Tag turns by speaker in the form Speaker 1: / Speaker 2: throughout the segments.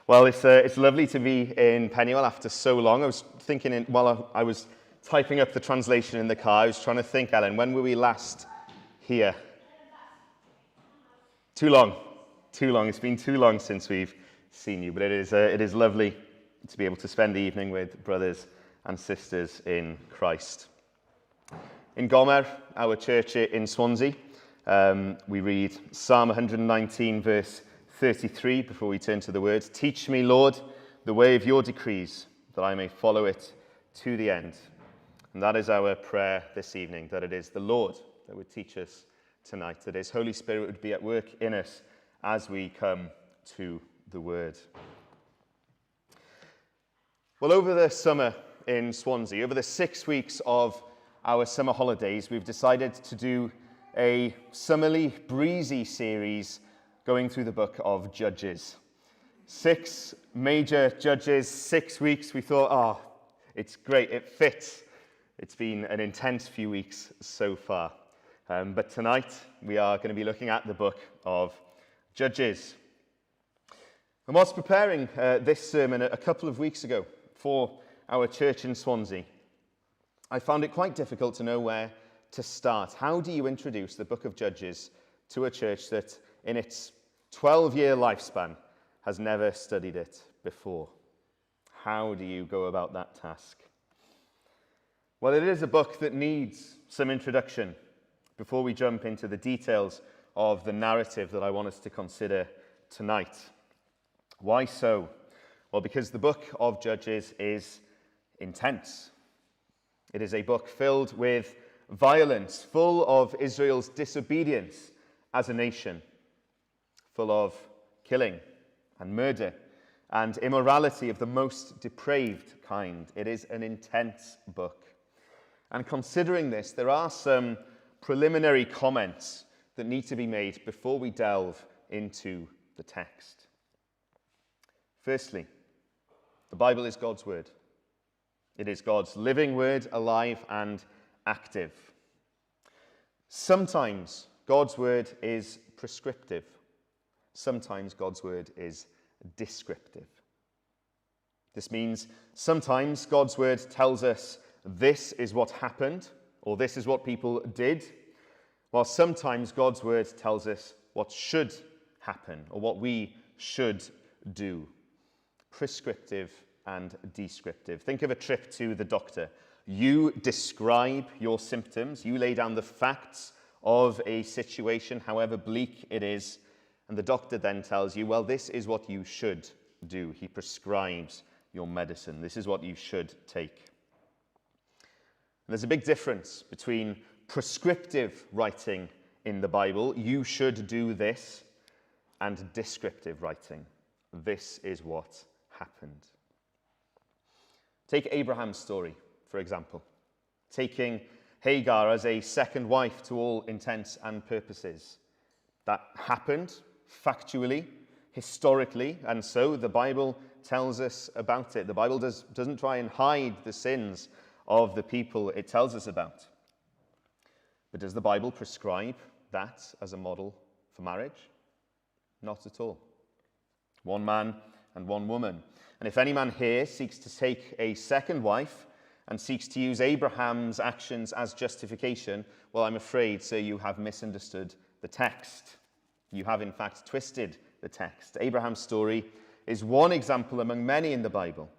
Speaker 1: Well, it's lovely to be in Peniel after so long. I was thinking, while I was typing up the translation in the car, I was trying to think, Alan, when were we last here? Too long. It's been too long since we've seen you, but it is lovely to be able to spend the evening with brothers and sisters in Christ. In Gomer, our church in Swansea, we read Psalm 119, verse 33 before we turn to the words. Teach me, Lord, the way of your decrees, that I may follow it to the end. And that is our prayer this evening, that it is the Lord that would teach us tonight, that his Holy Spirit would be at work in us as we come to the word. Well, over the summer in Swansea, over the 6 weeks of our summer holidays, we've decided to do a summerly breezy series going through the book of Judges. 6 major judges, 6 weeks. We thought, it's great, it fits. It's been an intense few weeks so far. But tonight we are going to be looking at the book of Judges. And whilst preparing this sermon a couple of weeks ago for our church in Swansea, I found it quite difficult to know where to start. How do you introduce the book of Judges to a church that in its 12-year lifespan has never studied it before? How do you go about that task? Well, it is a book that needs some introduction before we jump into the details of the narrative that I want us to consider tonight. Why so? Well, because the book of Judges is intense. It is a book filled with violence, full of Israel's disobedience as a nation, full of killing and murder and immorality of the most depraved kind. It is an intense book. And considering this, there are some preliminary comments that need to be made before we delve into the text. Firstly, the Bible is God's word. It is God's living word, alive and active. Sometimes God's word is prescriptive. Sometimes God's word is descriptive. This means sometimes God's word tells us this is what happened, or this is what people did, while sometimes God's word tells us what should happen, or what we should do. Prescriptive and descriptive. Think of a trip to the doctor. You describe your symptoms, you lay down the facts of a situation, however bleak it is, and the doctor then tells you, well, this is what you should do. He prescribes your medicine. This is what you should take. And there's a big difference between prescriptive writing in the Bible, you should do this, and descriptive writing, this is what happened. Take Abraham's story, for example. Taking Hagar as a second wife to all intents and purposes. That happened factually, historically, and so the Bible tells us about it. The Bible doesn't try and hide the sins of the people it tells us about. But does the Bible prescribe that as a model for marriage? Not at all. One man and one woman. And if any man here seeks to take a second wife and seeks to use Abraham's actions as justification, well, I'm afraid, sir, you have misunderstood the text. You have, in fact, twisted the text. Abraham's story is one example among many in the Bible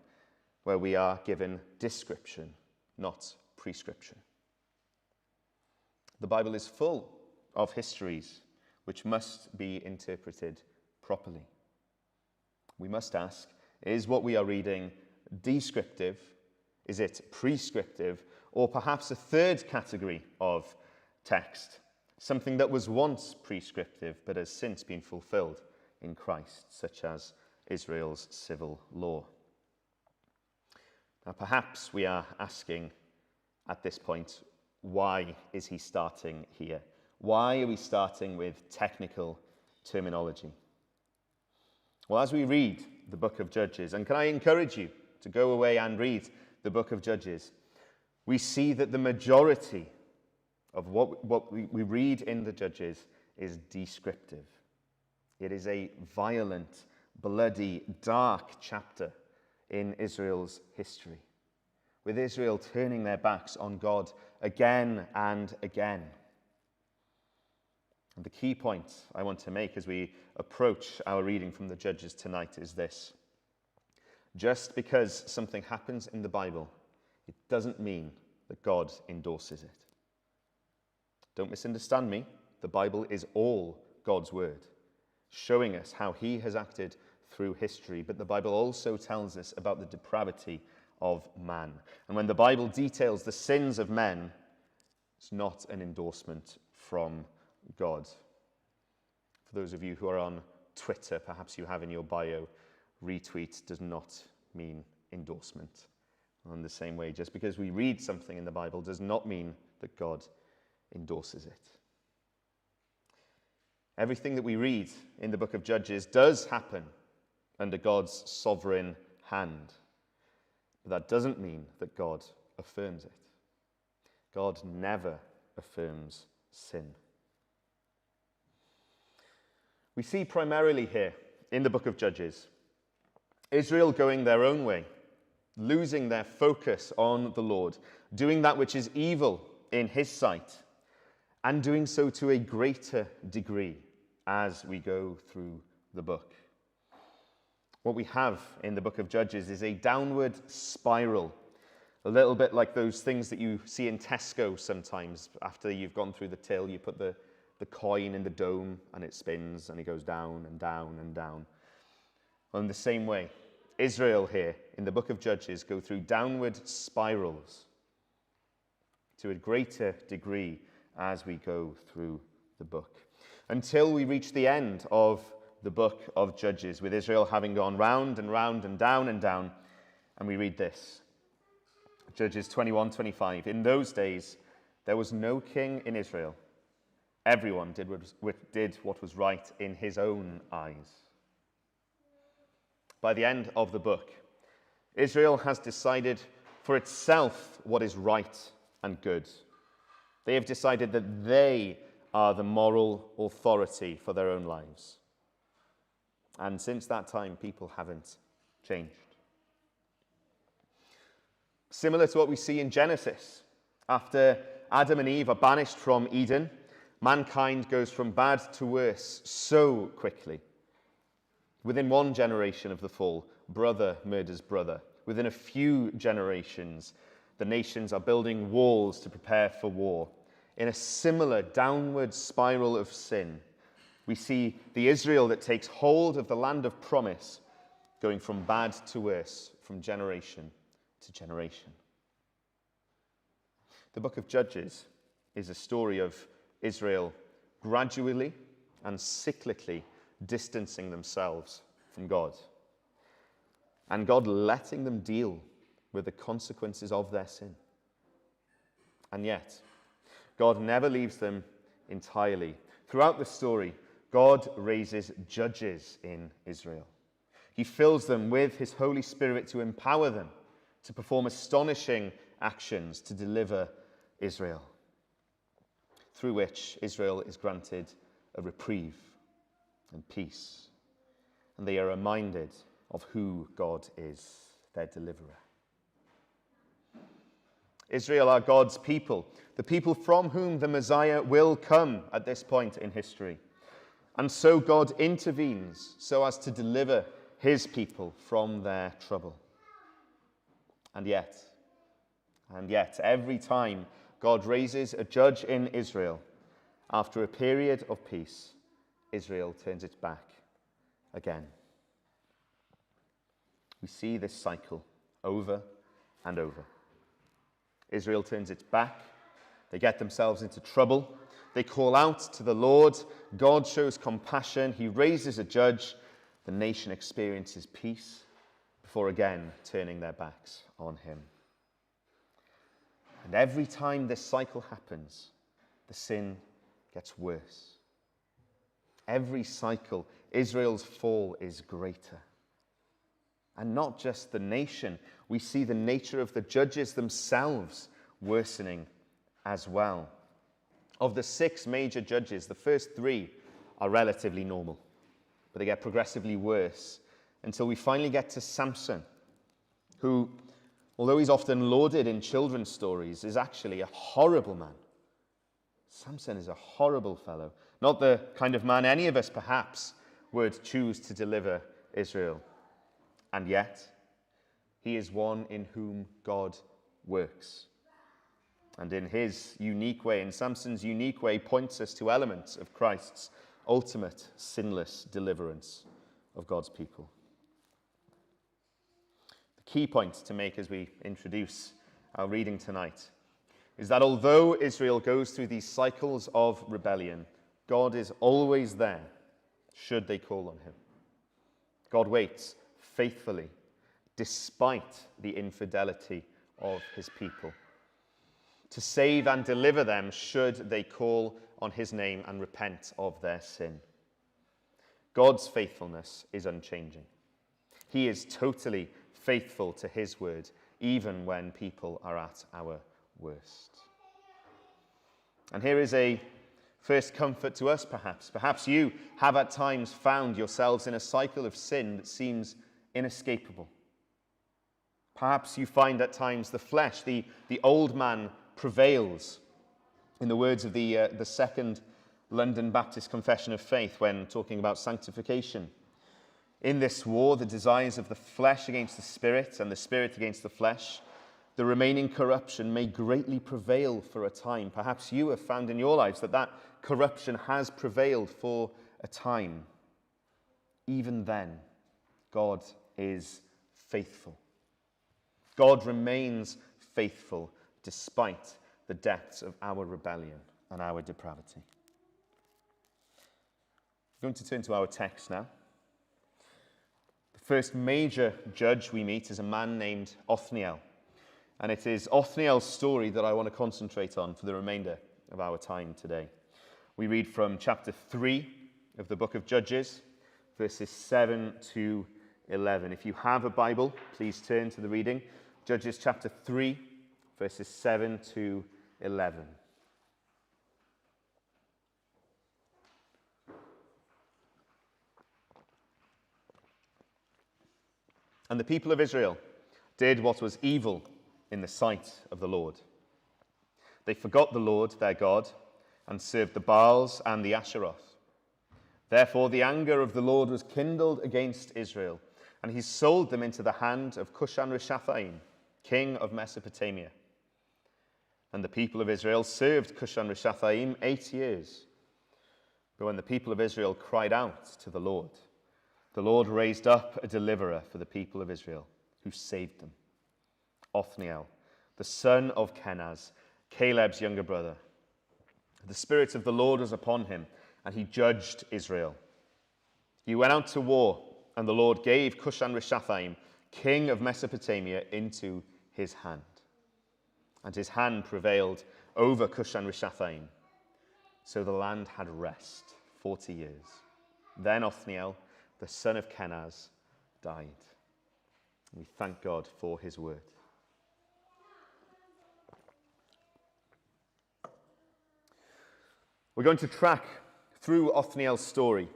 Speaker 1: where we are given description, not prescription. The Bible is full of histories which must be interpreted properly. We must ask, is what we are reading descriptive? Is it prescriptive? Or perhaps a third category of text, something that was once prescriptive but has since been fulfilled in Christ, such as Israel's civil law. Now, perhaps we are asking at this point, why is he starting here? Why are we starting with technical terminology? Well, as we read the book of Judges, and can I encourage you to go away and read the book of Judges, we see that the majority of what we read in the Judges is descriptive. It is a violent bloody, dark chapter in Israel's history, with Israel turning their backs on God again and again. And the key point I want to make as we approach our reading from the Judges tonight is this. Just because something happens in the Bible, it doesn't mean that God endorses it. Don't misunderstand me. The Bible is all God's word, showing us how he has acted through history. But the Bible also tells us about the depravity of man. And when the Bible details the sins of men, it's not an endorsement from God. For those of you who are on Twitter, perhaps you have in your bio, retweet does not mean endorsement. In the same way, just because we read something in the Bible does not mean that God endorses it. Everything that we read in the book of Judges does happen under God's sovereign hand. But that doesn't mean that God affirms it. God never affirms sin. We see primarily here in the book of Judges Israel going their own way, losing their focus on the Lord, doing that which is evil in his sight, and doing so to a greater degree as we go through the book. What we have in the book of Judges is a downward spiral, a little bit like those things that you see in Tesco sometimes. After you've gone through the till, you put the coin in the dome and it spins and it goes down and down and down. Well, in the same way, Israel here in the book of Judges go through downward spirals to a greater degree as we go through the book, until we reach the end of the book of Judges, with Israel having gone round and round and down, and we read this. Judges 21:25. In those days, there was no king in Israel. Everyone did what was right in his own eyes. By the end of the book, Israel has decided for itself what is right and good. They have decided that they are the moral authority for their own lives. And since that time, people haven't changed. Similar to what we see in Genesis, after Adam and Eve are banished from Eden, mankind goes from bad to worse so quickly. Within one generation of the fall, brother murders brother. Within a few generations, the nations are building walls to prepare for war. In a similar downward spiral of sin, we see the Israel that takes hold of the land of promise going from bad to worse, from generation to generation. The book of Judges is a story of Israel gradually and cyclically distancing themselves from God, and God letting them deal with the consequences of their sin. And yet, God never leaves them entirely. Throughout the story, God raises judges in Israel. He fills them with his Holy Spirit to empower them to perform astonishing actions to deliver Israel, through which Israel is granted a reprieve and peace. And they are reminded of who God is, their deliverer. Israel are God's people, the people from whom the Messiah will come at this point in history. And so God intervenes so as to deliver his people from their trouble. And yet, every time God raises a judge in Israel, after a period of peace, Israel turns its back again. We see this cycle over and over. Israel turns its back. They get themselves into trouble. They call out to the Lord. God shows compassion. He raises a judge. The nation experiences peace before again turning their backs on him. And every time this cycle happens, the sin gets worse. Every cycle, Israel's fall is greater. And not just the nation, we see the nature of the judges themselves worsening as well. Of the 6 major judges, the first 3 are relatively normal, but they get progressively worse until we finally get to Samson, who, although he's often lauded in children's stories, is actually a horrible man. Samson is a horrible fellow, not the kind of man any of us perhaps would choose to deliver Israel. And yet, he is one in whom God works. And in his unique way, in Samson's unique way, points us to elements of Christ's ultimate sinless deliverance of God's people. The key point to make as we introduce our reading tonight is that although Israel goes through these cycles of rebellion, God is always there should they call on him. God waits faithfully despite the infidelity of his people, to save and deliver them should they call on his name and repent of their sin. God's faithfulness is unchanging. He is totally faithful to his word, even when people are at our worst. And here is a first comfort to us, perhaps. Perhaps you have at times found yourselves in a cycle of sin that seems inescapable. Perhaps you find at times the flesh, the old man prevails. In the words of the Second London Baptist Confession of Faith when talking about sanctification. In this war, the desires of the flesh against the spirit and the spirit against the flesh, the remaining corruption may greatly prevail for a time. Perhaps you have found in your lives that corruption has prevailed for a time. Even then, God is faithful. God remains faithful despite the depths of our rebellion and our depravity. We're going to turn to our text now. The first major judge we meet is a man named Othniel. And it is Othniel's story that I want to concentrate on for the remainder of our time today. We read from chapter 3 of the book of Judges, verses 7 to 11. If you have a Bible, please turn to the reading. Judges chapter 3, verses 7 to 11. And the people of Israel did what was evil in the sight of the Lord. They forgot the Lord their God and served the Baals and the Asheroth. Therefore the anger of the Lord was kindled against Israel, and he sold them into the hand of Cushan-Rishathaim, king of Mesopotamia. And the people of Israel served Cushan-Rishathaim 8 years. But when the people of Israel cried out to the Lord raised up a deliverer for the people of Israel, who saved them. Othniel, the son of Kenaz, Caleb's younger brother. The Spirit of the Lord was upon him, and he judged Israel. He went out to war, and the Lord gave Cushan-Rishathaim, king of Mesopotamia, into his hand. And his hand prevailed over Cushan-Rishathaim. So the land had rest 40 years. Then Othniel, the son of Kenaz, died. We thank God for his word. We're going to track through Othniel's story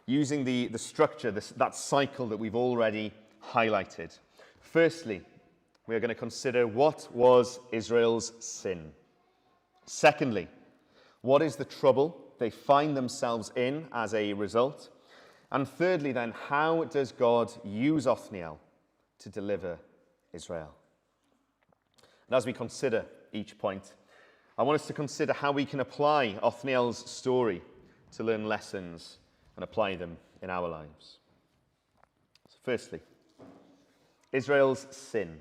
Speaker 1: using the structure, that cycle that we've already highlighted. Firstly, we are going to consider what was Israel's sin. Secondly, what is the trouble they find themselves in as a result? And thirdly, then, how does God use Othniel to deliver Israel? And as we consider each point, I want us to consider how we can apply Othniel's story to learn lessons and apply them in our lives. So firstly, Israel's sin.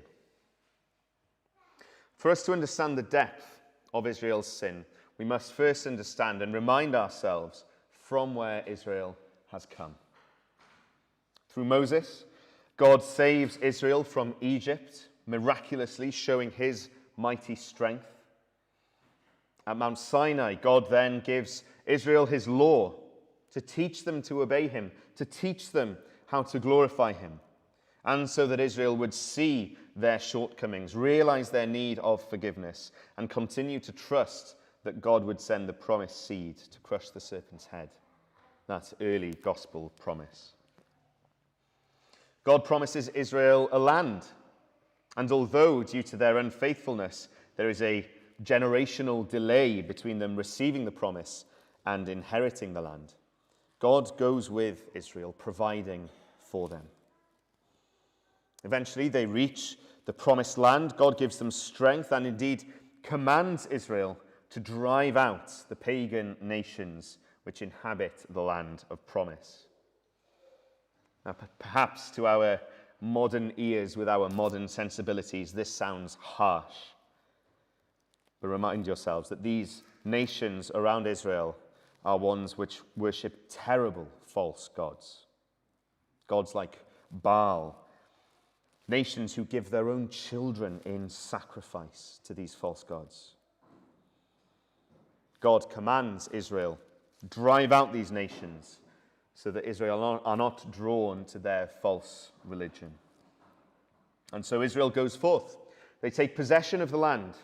Speaker 1: For us to understand the depth of Israel's sin, we must first understand and remind ourselves from where Israel has come. Through Moses, God saves Israel from Egypt, miraculously showing his mighty strength. At Mount Sinai, God then gives Israel his law to teach them to obey him, to teach them how to glorify him, and so that Israel would see their shortcomings, realize their need of forgiveness, and continue to trust that God would send the promised seed to crush the serpent's head. That early gospel promise. God promises Israel a land. And although, due to their unfaithfulness, there is a generational delay between them receiving the promise and inheriting the land, God goes with Israel, providing for them. Eventually, they reach the promised land. God gives them strength and indeed commands Israel to drive out the pagan nations which inhabit the land of promise. Now, perhaps to our modern ears, with our modern sensibilities, this sounds harsh. But remind yourselves that these nations around Israel are ones which worship terrible false gods. Gods like Baal. Nations who give their own children in sacrifice to these false gods. God commands Israel, drive out these nations so that Israel are not drawn to their false religion. And so Israel goes forth. They take possession of the land,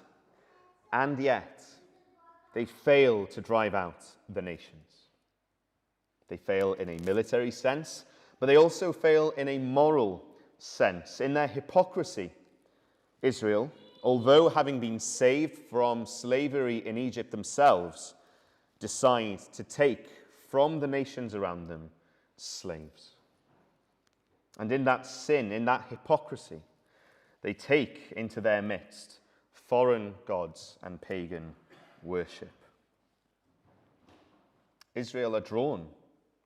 Speaker 1: and yet they fail to drive out the nations. They fail in a military sense, but they also fail in a moral sense. In their hypocrisy, Israel, although having been saved from slavery in Egypt themselves, decide to take from the nations around them slaves. And in that sin, in that hypocrisy, they take into their midst foreign gods and pagan worship. Israel are drawn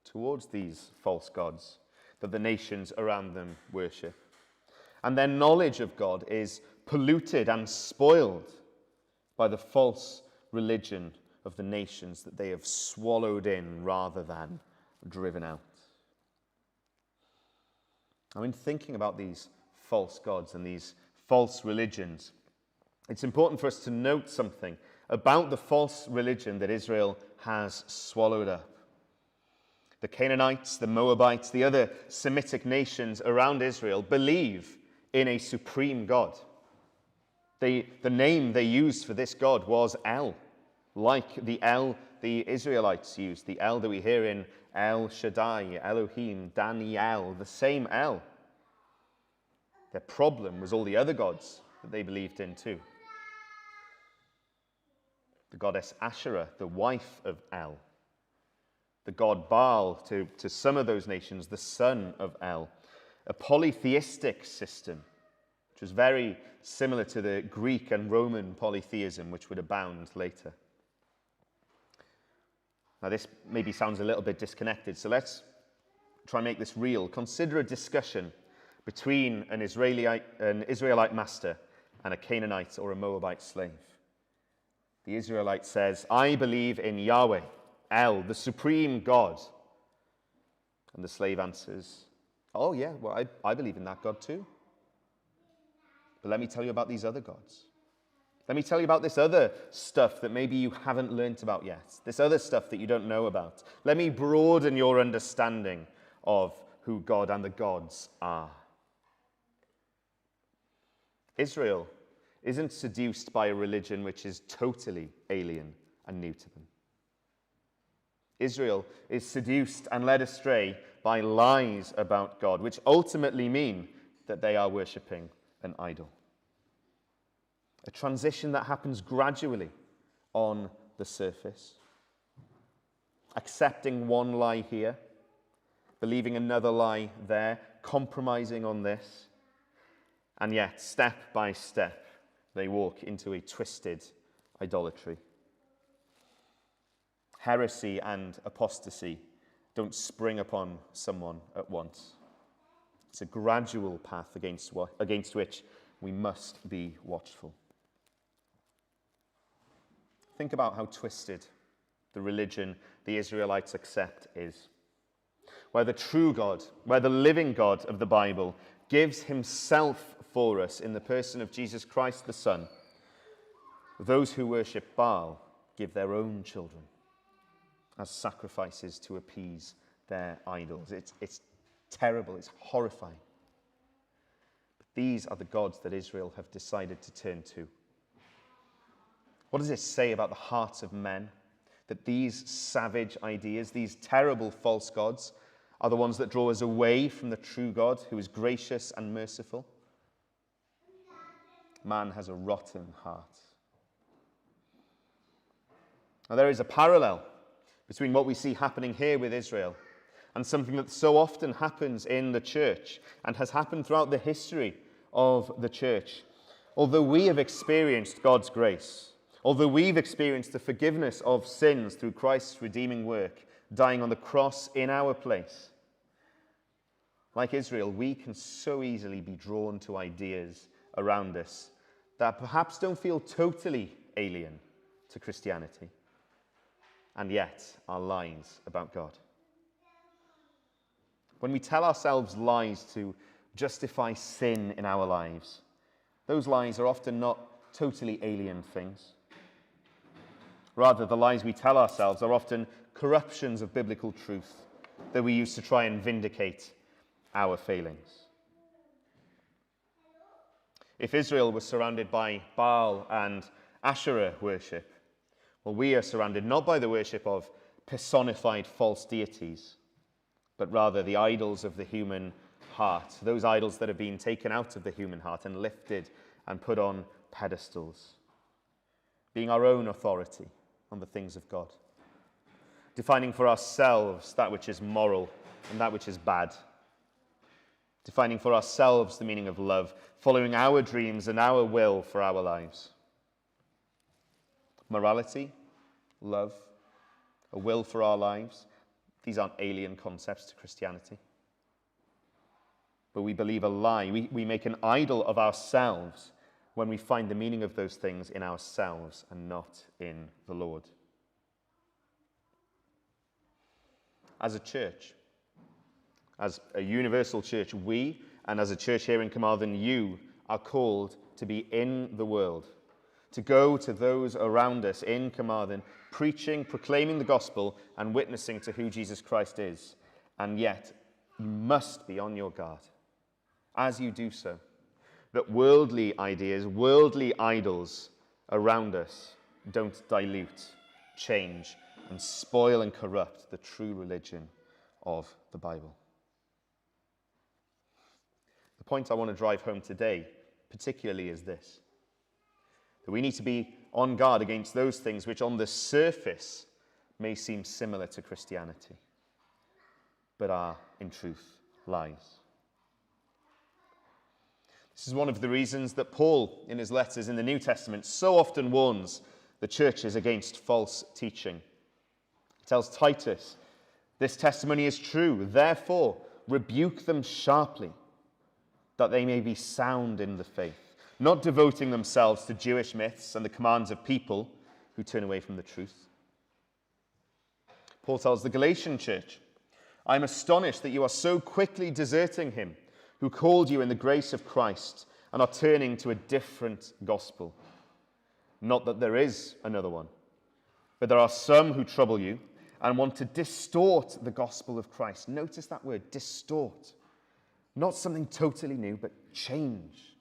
Speaker 1: towards these false gods that the nations around them worship. And their knowledge of God is polluted and spoiled by the false religion of the nations that they have swallowed in rather than driven out. Now, in thinking about these false gods and these false religions, it's important for us to note something about the false religion that Israel has swallowed up. The Canaanites, the Moabites, the other Semitic nations around Israel believe in a supreme God. The name they used for this God was El, like the El the Israelites used, the El that we hear in El Shaddai, Elohim, Daniel, the same El. Their problem was all the other gods that they believed in too. The goddess Asherah, the wife of El. The god Baal, to some of those nations, the son of El. A polytheistic system, which was very similar to the Greek and Roman polytheism, which would abound later. Now, this maybe sounds a little bit disconnected, so let's try and make this real. Consider a discussion between an Israelite master and a Canaanite or a Moabite slave. The Israelite says, "I believe in Yahweh, El, the supreme God." And the slave answers, "Oh yeah, well, I believe in that God too. But let me tell you about these other gods. Let me tell you about this other stuff that maybe you haven't learnt about yet. This other stuff that you don't know about. Let me broaden your understanding of who God and the gods are." Israel isn't seduced by a religion which is totally alien and new to them. Israel is seduced and led astray by lies about God, which ultimately mean that they are worshipping an idol. A transition that happens gradually on the surface. Accepting one lie here, believing another lie there, compromising on this, and yet, step by step, they walk into a twisted idolatry. Heresy and apostasy don't spring upon someone at once. It's a gradual path against which we must be watchful. Think about how twisted the religion the Israelites accept is. Where the true God, where the living God of the Bible gives himself for us in the person of Jesus Christ the Son, those who worship Baal give their own children as sacrifices to appease their idols. It's terrible, it's horrifying. But these are the gods that Israel have decided to turn to. What does it say about the hearts of men? That these savage ideas, these terrible false gods, are the ones that draw us away from the true God who is gracious and merciful. Man has a rotten heart. Now, there is a parallel between what we see happening here with Israel and something that so often happens in the church and has happened throughout the history of the church. Although we have experienced God's grace, although we've experienced the forgiveness of sins through Christ's redeeming work, dying on the cross in our place, like Israel, we can so easily be drawn to ideas around us that perhaps don't feel totally alien to Christianity, and yet are lies about God. When we tell ourselves lies to justify sin in our lives, those lies are often not totally alien things. Rather, the lies we tell ourselves are often corruptions of biblical truth that we use to try and vindicate our failings. If Israel was surrounded by Baal and Asherah worship, well, we are surrounded not by the worship of personified false deities, but rather the idols of the human heart, those idols that have been taken out of the human heart and lifted and put on pedestals, being our own authority on the things of God, defining for ourselves that which is moral and that which is bad, defining for ourselves the meaning of love, following our dreams and our will for our lives. Morality, love, a will for our lives, these aren't alien concepts to Christianity. But we believe a lie. We make an idol of ourselves when we find the meaning of those things in ourselves and not in the Lord. As a church, as a universal church, we, and as a church here in Carmarthen, you are called to be in the world, to go to those around us in Carmarthen, preaching, proclaiming the gospel, and witnessing to who Jesus Christ is. And yet, you must be on your guard as you do so, that worldly ideas, worldly idols around us don't dilute, change, and spoil and corrupt the true religion of the Bible. The point I want to drive home today, particularly, is this: that we need to be on guard against those things which on the surface may seem similar to Christianity, but are, in truth, lies. This is one of the reasons that Paul, in his letters in the New Testament, so often warns the churches against false teaching. He tells Titus, "This testimony is true, therefore rebuke them sharply, that they may be sound in the faith, not devoting themselves to Jewish myths and the commands of people who turn away from the truth." Paul tells the Galatian church, "I am astonished that you are so quickly deserting him who called you in the grace of Christ and are turning to a different gospel. Not that there is another one, but there are some who trouble you and want to distort the gospel of Christ." Notice that word, distort. Not something totally new, but change.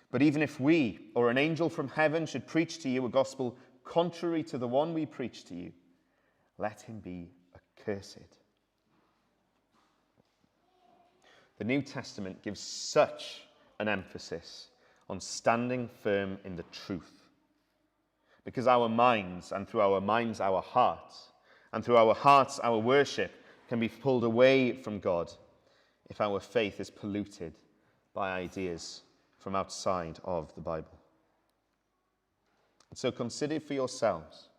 Speaker 1: "But even if we or an angel from heaven should preach to you a gospel contrary to the one we preach to you, let him be accursed." The New Testament gives such an emphasis on standing firm in the truth, because our minds, and through our minds our hearts, and through our hearts our worship, can be pulled away from God if our faith is polluted by ideas from outside of the Bible. And so consider for yourselves,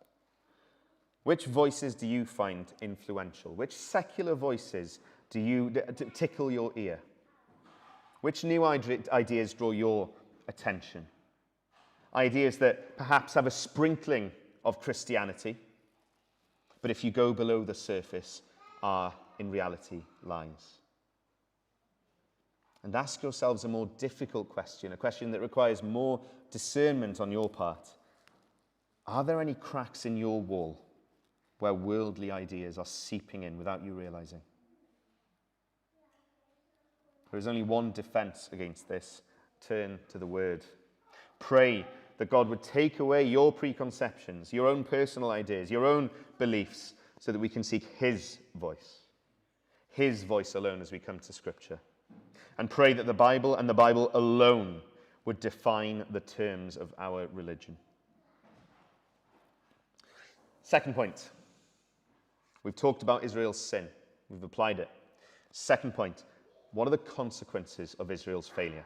Speaker 1: which voices do you find influential? Which secular voices do you tickle your ear? Which new ideas draw your attention? Ideas that perhaps have a sprinkling of Christianity, but if you go below the surface, are in reality lies. And ask yourselves a more difficult question, a question that requires more discernment on your part. Are there any cracks in your wall where worldly ideas are seeping in without you realizing? There is only one defense against this. Turn to the Word. Pray that God would take away your preconceptions, your own personal ideas, your own beliefs, so that we can seek His voice. his voice alone as we come to Scripture, and pray that the Bible and the Bible alone would define the terms of our religion. Second point. We've talked about Israel's sin. We've applied it. Second point. What are the consequences of Israel's failure?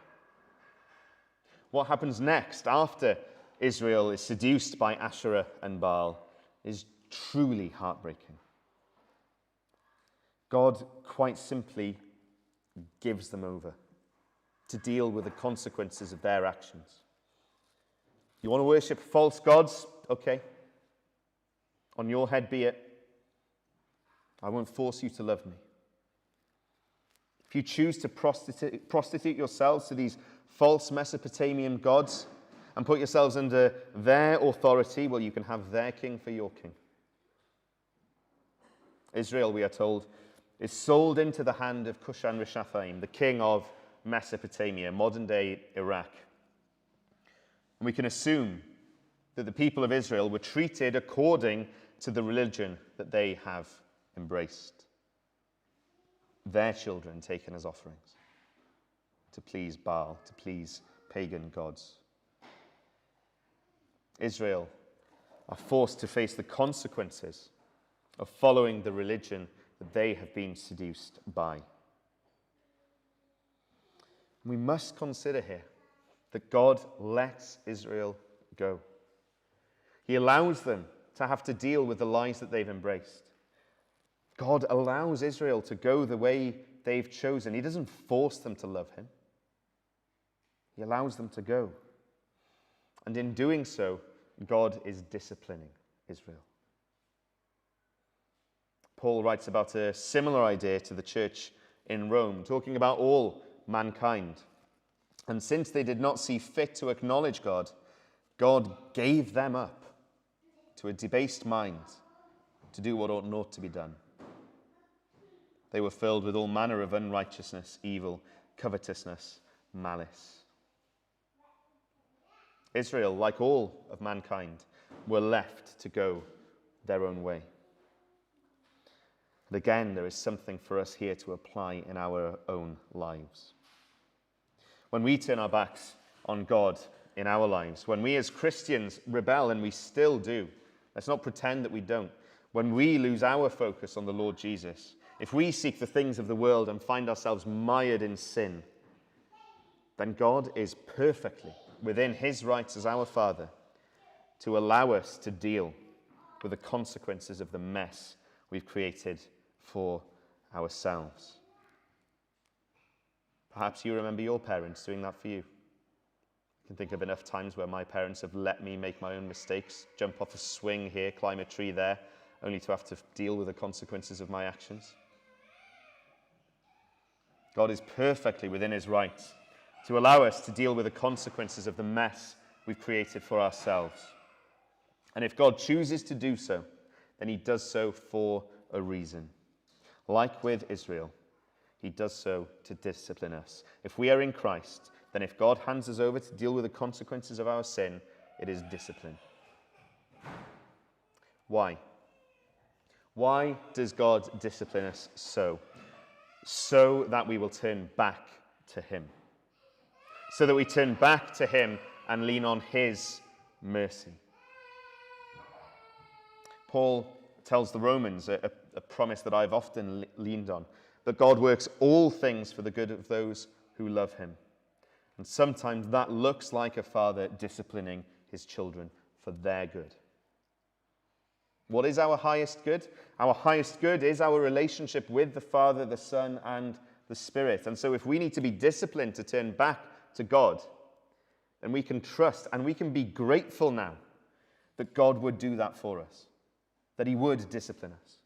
Speaker 1: What happens next after Israel is seduced by Asherah and Baal is truly heartbreaking. God quite simply gives them over to deal with the consequences of their actions. You want to worship false gods? Okay. On your head be it. I won't force you to love me. If you choose to prostitute yourselves to these false Mesopotamian gods and put yourselves under their authority, well, you can have their king for your king. Israel, we are told, is sold into the hand of Cushan-Rishathaim, the king of Mesopotamia, modern-day Iraq. And we can assume that the people of Israel were treated according to the religion that they have embraced. Their children taken as offerings to please Baal, to please pagan gods. Israel are forced to face the consequences of following the religion that they have been seduced by. We must consider here that God lets Israel go. He allows them to have to deal with the lies that they've embraced. God allows Israel to go the way they've chosen. He doesn't force them to love him. He allows them to go. And in doing so, God is disciplining Israel. Paul writes about a similar idea to the church in Rome, talking about all mankind. And since they did not see fit to acknowledge God, God gave them up to a debased mind to do what ought not to be done. They were filled with all manner of unrighteousness, evil, covetousness, malice. Israel, like all of mankind, were left to go their own way. And again, there is something for us here to apply in our own lives. When we turn our backs on God in our lives, when we as Christians rebel, and we still do, let's not pretend that we don't, when we lose our focus on the Lord Jesus, if we seek the things of the world and find ourselves mired in sin, then God is perfectly within his rights as our Father to allow us to deal with the consequences of the mess we've created for ourselves. Perhaps you remember your parents doing that for you. I can think of enough times where my parents have let me make my own mistakes, jump off a swing here, climb a tree there, only to have to deal with the consequences of my actions. God is perfectly within his rights to allow us to deal with the consequences of the mess we've created for ourselves. And if God chooses to do so, then he does so for a reason. Like with Israel, he does so to discipline us. If we are in Christ, then if God hands us over to deal with the consequences of our sin, it is discipline. Why? Why does God discipline us so? So that we will turn back to him. So that we turn back to him and lean on his mercy. Paul tells the Romans a promise that I've often leaned on, that God works all things for the good of those who love him. And sometimes that looks like a father disciplining his children for their good. What is our highest good? Our highest good is our relationship with the Father, the Son, and the Spirit. And so if we need to be disciplined to turn back to God, then we can trust and we can be grateful now that God would do that for us, that he would discipline us.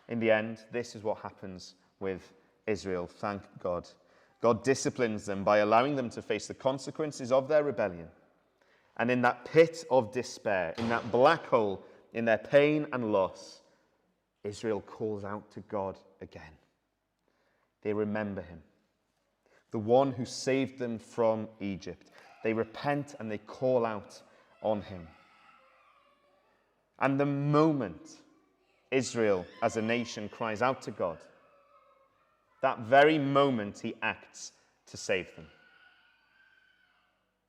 Speaker 1: In the end, this is what happens with Israel, thank God. God disciplines them by allowing them to face the consequences of their rebellion. And in that pit of despair, in that black hole, in their pain and loss, Israel calls out to God again. They remember him, the one who saved them from Egypt. They repent and they call out on him. And the moment Israel as a nation cries out to God, that very moment he acts to save them.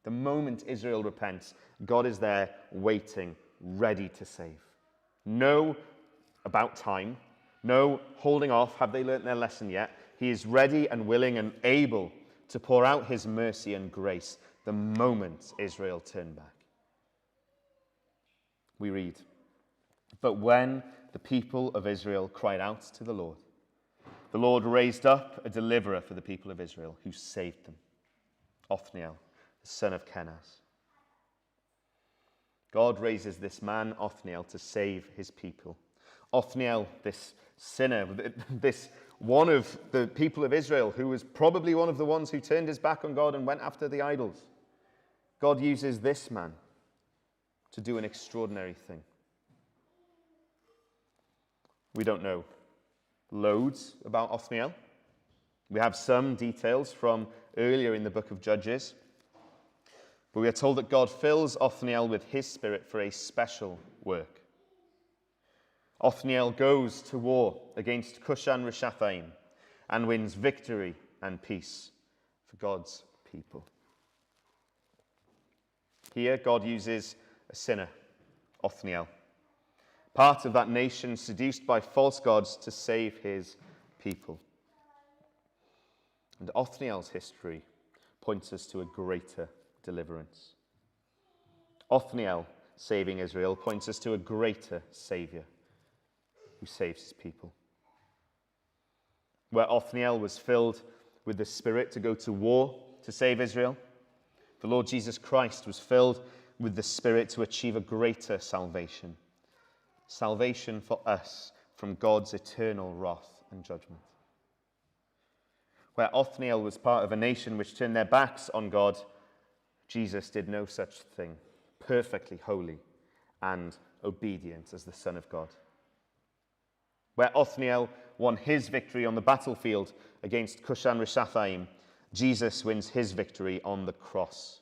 Speaker 1: The moment Israel repents, God is there waiting, ready to save. No about time, no holding off, have they learnt their lesson yet? He is ready and willing and able to pour out his mercy and grace the moment Israel turn back. We read, "But when the people of Israel cried out to the Lord raised up a deliverer for the people of Israel who saved them, Othniel, the son of Kenaz." God raises this man, Othniel, to save his people. Othniel, this sinner, this one of the people of Israel who was probably one of the ones who turned his back on God and went after the idols. God uses this man to do an extraordinary thing. We don't know loads about Othniel. We have some details from earlier in the book of Judges. But we are told that God fills Othniel with his spirit for a special work. Othniel goes to war against Cushan-Rishathaim and wins victory and peace for God's people. Here, God uses a sinner, Othniel, part of that nation seduced by false gods, to save his people. And Othniel's history points us to a greater deliverance. Othniel saving Israel points us to a greater Saviour who saves his people. Where Othniel was filled with the Spirit to go to war to save Israel, the Lord Jesus Christ was filled with the Spirit to achieve a greater salvation. Salvation for us from God's eternal wrath and judgment. Where Othniel was part of a nation which turned their backs on God, Jesus did no such thing, perfectly holy and obedient as the Son of God. Where Othniel won his victory on the battlefield against Cushan-Rishathaim, Jesus wins his victory on the cross,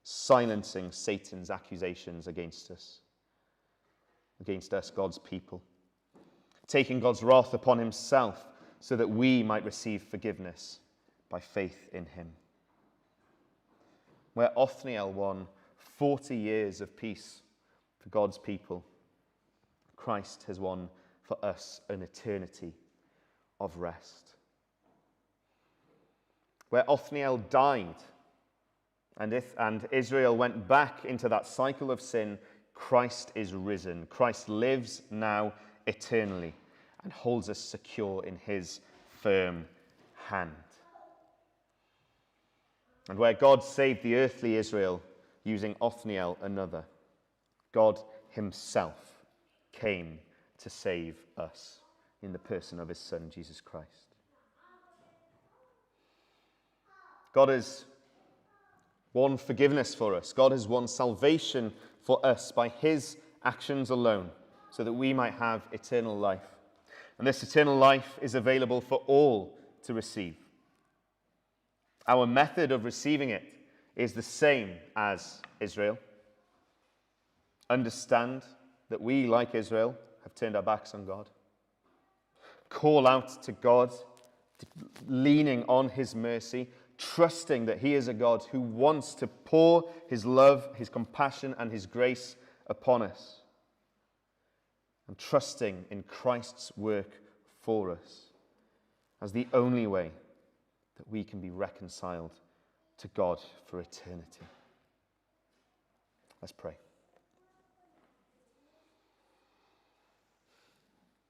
Speaker 1: silencing Satan's accusations against us, God's people, taking God's wrath upon himself so that we might receive forgiveness by faith in him. Where Othniel won 40 years of peace for God's people, Christ has won for us an eternity of rest. Where Othniel died and Israel went back into that cycle of sin, Christ is risen. Christ lives now eternally and holds us secure in his firm hand. And where God saved the earthly Israel using Othniel another, God himself came to save us in the person of his Son, Jesus Christ. God has won forgiveness for us. God has won salvation for us by his actions alone, so that we might have eternal life. And this eternal life is available for all to receive. Our method of receiving it is the same as Israel. Understand that we, like Israel, have turned our backs on God. Call out to God, leaning on his mercy, trusting that he is a God who wants to pour his love, his compassion, and his grace upon us. And trusting in Christ's work for us as the only way that we can be reconciled to God for eternity. Let's pray.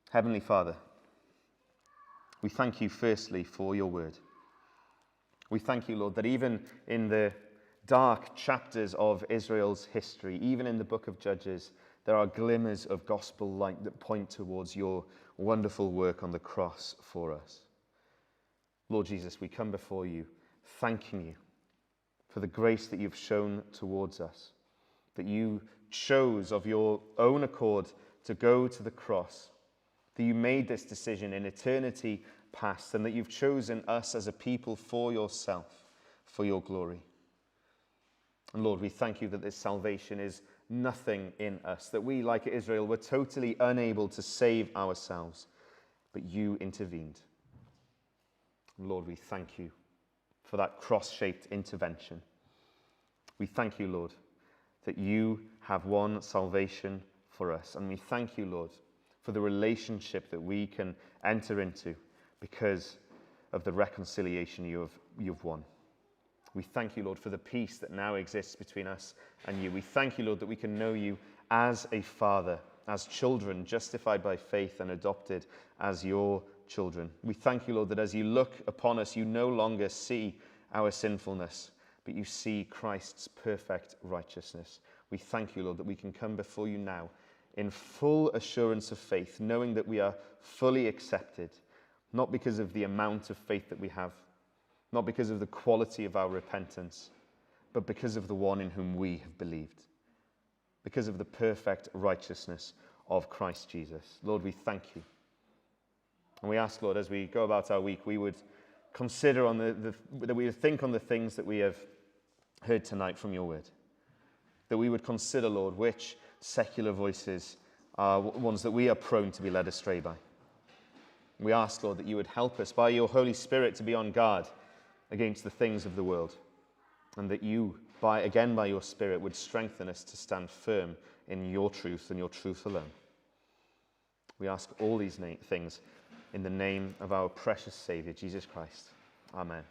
Speaker 1: Heavenly Father, we thank you firstly for your word. We thank you, Lord, that even in the dark chapters of Israel's history, even in the book of Judges, there are glimmers of gospel light that point towards your wonderful work on the cross for us. Lord Jesus, we come before you, thanking you for the grace that you've shown towards us, that you chose of your own accord to go to the cross, that you made this decision in eternity past, and that you've chosen us as a people for yourself, for your glory. And Lord, we thank you that this salvation is nothing in us, that we, like Israel, were totally unable to save ourselves, but you intervened. Lord, we thank you for that cross-shaped intervention. We thank you, Lord, that you have won salvation for us. And we thank you, Lord, for the relationship that we can enter into because of the reconciliation you've won. We thank you, Lord, for the peace that now exists between us and you. We thank you, Lord, that we can know you as a father, as children, justified by faith and adopted as your children. We thank you, Lord, that as you look upon us, you no longer see our sinfulness, but you see Christ's perfect righteousness. We thank you, Lord, that we can come before you now in full assurance of faith, knowing that we are fully accepted, not because of the amount of faith that we have, not because of the quality of our repentance, but because of the one in whom we have believed, because of the perfect righteousness of Christ Jesus. Lord, we thank you. And we ask, Lord, as we go about our week, we would consider that we would think on the things that we have heard tonight from your word. That we would consider, Lord, which secular voices are ones that we are prone to be led astray by. We ask, Lord, that you would help us by your Holy Spirit to be on guard against the things of the world, and that you, by your Spirit, would strengthen us to stand firm in your truth and your truth alone. We ask all these things in the name of our precious Saviour, Jesus Christ. Amen.